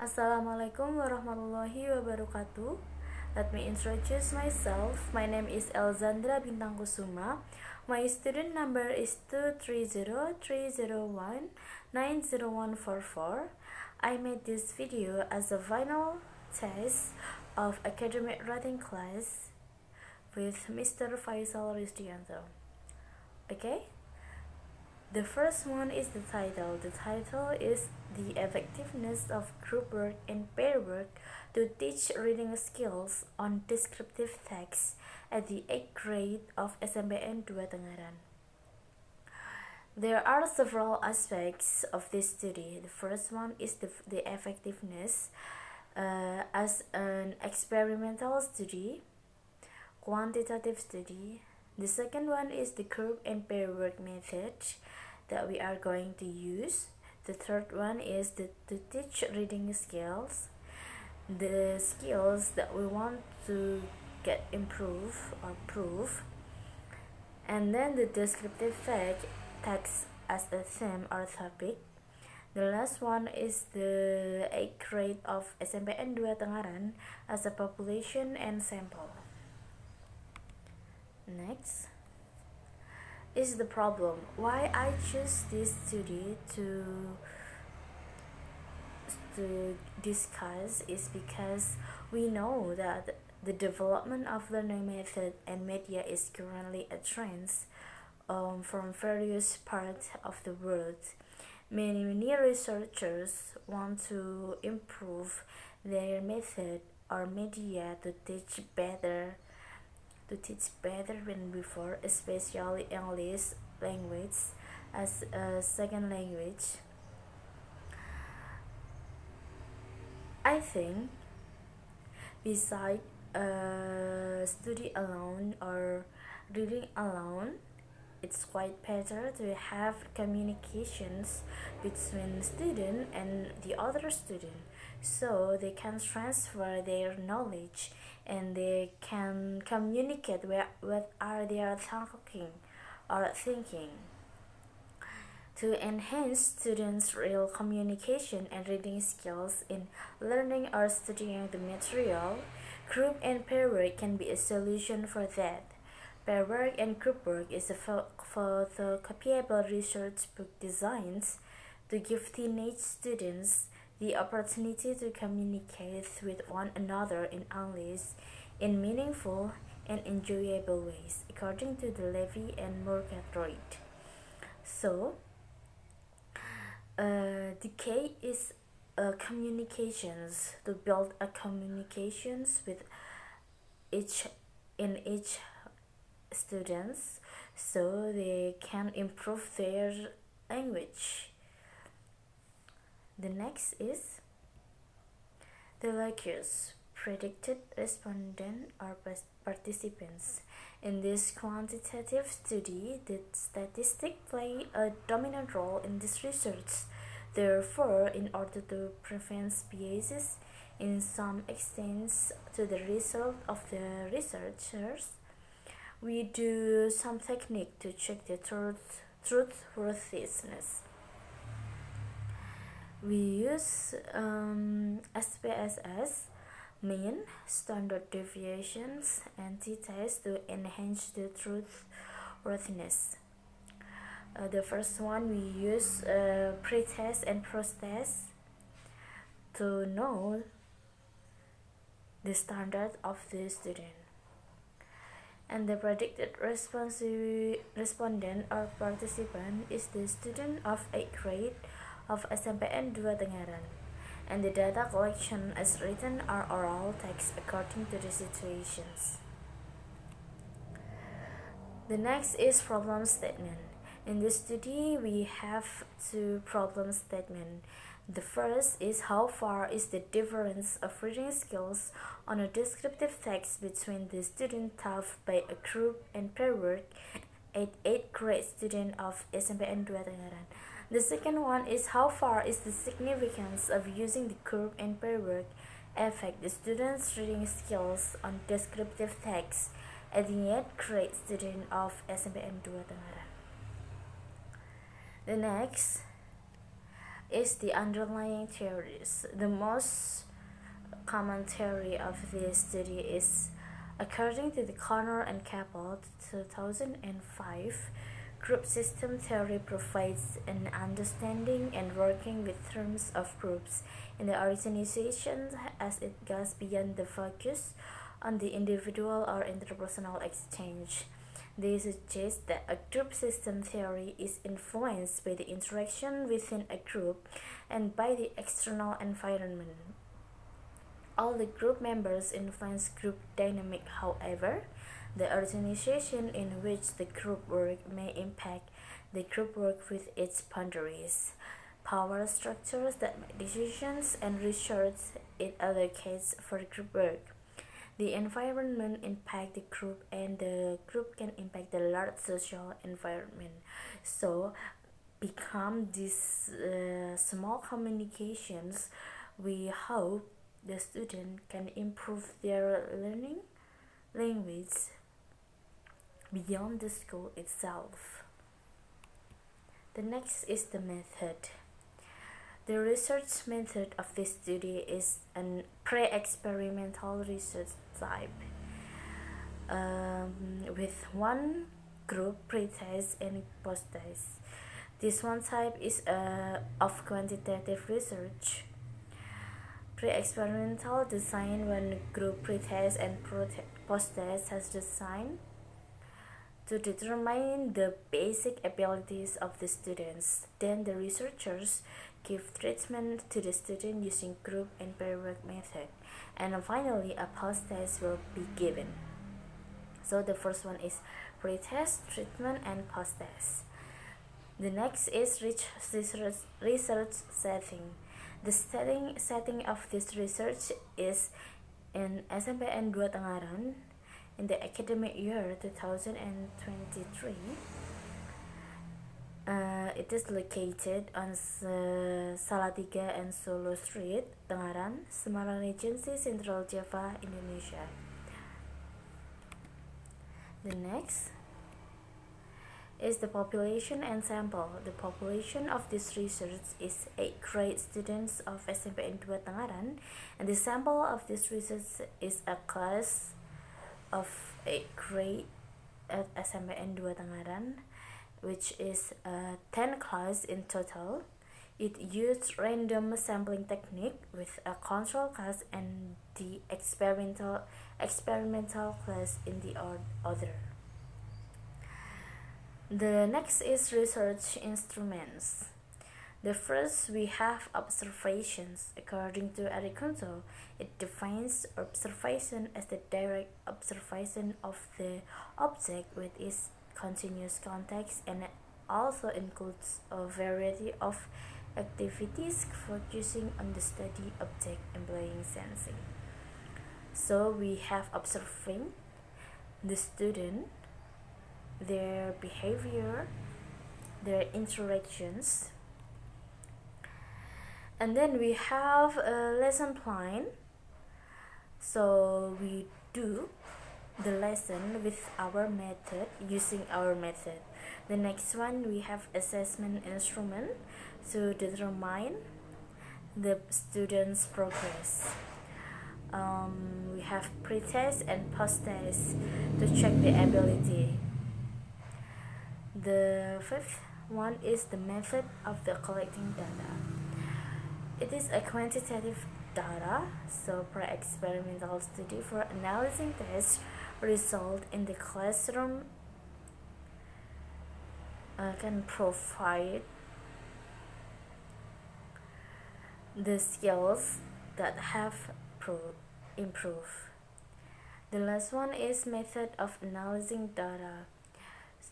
Assalamualaikum warahmatullahi wabarakatuh. Let me introduce myself. My name is Elzandra Bintang Kusuma. My student number is 23030190144. I made this video as a final test of academic writing class with Mr. Faisal Rizdianto. Okay? The first one is the title. The title is The Effectiveness of Group Work and Pair Work to Teach Reading Skills on Descriptive Text at the 8th grade of SMPN 2 Tangerang. There are several aspects of this study. The first one is the effectiveness as an experimental study, quantitative study. The second one is the group and pair work method that we are going to use. The third one is to teach reading skills, the skills that we want to get improve or prove, and then the descriptive text as a theme or topic. The last one is the 8th grade of SMPN 2 Tangerang as a population and sample. Next is the problem. Why I choose this study to discuss is because we know that the development of learning method and media is currently a trend from various parts of the world. Many researchers want to improve their method or media to teach better than before, especially English language as a second language. I think beside study alone or reading alone, it's quite better to have communications between student and the other student, so they can transfer their knowledge and they can communicate what are they are talking or thinking. To enhance students' real communication and reading skills in learning or studying the material, group and pair work can be a solution for that. Pair work and group work is a photocopyable research book designed to give teenage students the opportunity to communicate with one another in English in meaningful and enjoyable ways, according to the Levy and Murgatroyd. So, the K is communications, to build a communications with each students so they can improve their language. The next is the lectures, predicted respondent or participants. In this quantitative study, the statistics play a dominant role in this research. Therefore, in order to prevent biases in some extent to the result of the researchers, we do some technique to check the truthworthiness. We use SPSS, mean, standard deviations, and t-test to enhance the truthworthiness. The first one, we use pre-test and post-test to know the standard of the student. And the predicted respondent or participant is the student of 8th grade of SMPN 2 Tangerang, and the data collection as written or oral text according to the situations. The next is problem statement. In this study, we have two problem statements. The first is how far is the difference of reading skills on a descriptive text between the student taught by a group and pair work at 8th grade student of SMPN 2 Tangerang. The second one is how far is the significance of using the group and pair work affect the students' reading skills on descriptive text at the 8th grade student of SMPN 2 Tangerang. The next, is the underlying theories. The most common theory of this study is, according to the Connor and Capel 2005, group system theory provides an understanding and working with terms of groups in the organization as it goes beyond the focus on the individual or interpersonal exchange. They suggest that a group system theory is influenced by the interaction within a group and by the external environment. All the group members influence group dynamic. However, the organization in which the group work may impact the group work with its boundaries, power structures that make decisions, and resources it allocates for group work. The environment impact the group, and the group can impact the large social environment. So, become these small communications, we hope the student can improve their learning language beyond the school itself. The next is the method. The research method of this study is a pre-experimental research type, with one group pre-test and post-test. This one type is of quantitative research. Pre-experimental design, when group pre-test and post-test has designed to determine the basic abilities of the students. Then the researchers give treatment to the student using group and pair work method. And finally, a post-test will be given. So the first one is pre-test, treatment, and post-test. The next is research setting. The setting of this research is in SMPN 2 Tangerang in the academic year 2023. It is located on Salatiga and Solo Street, Tangerang, Semarang Regency, Central Java, Indonesia. The next is the population and sample. The population of this research is 8th grade students of SMPN 2 Tangerang, and the sample of this research is a class of 8th grade at SMPN 2 Tangerang, which is 10 class in total. It used random sampling technique with a control class and the experimental class in the other. The next is research instruments. The first, we have observations. According to Arikunto, it defines observation as the direct observation of the object with its continuous context, and it also includes a variety of activities focusing on the study object employing sensing. So we have observing the student, their behavior, their interactions, and then we have a lesson plan. So we do the lesson with our method, using our method. The next one, we have assessment instrument to determine the student's progress. We have pre-test and post-test to check the ability. The fifth one is the method of the collecting data. It is a quantitative data, so pre-experimental study for analyzing test result in the classroom can provide the skills that have improved. The last one is method of analyzing data.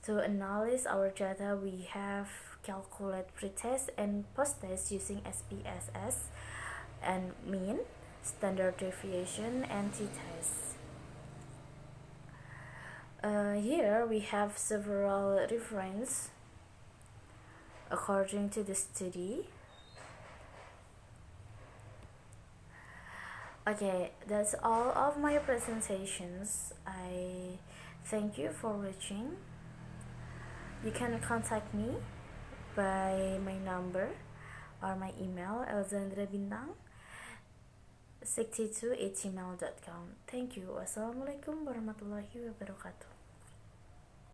To analyze our data, we have calculate pretest and post-test using SPSS and mean, standard deviation, and t-test. Here we have several references according to the study. Okay, that's all of my presentations. I thank you for watching. You can contact me by my number or my email Elzandra Bintang 62 at gmail.com. Thank you. Wassalamualaikum warahmatullahi wabarakatuh.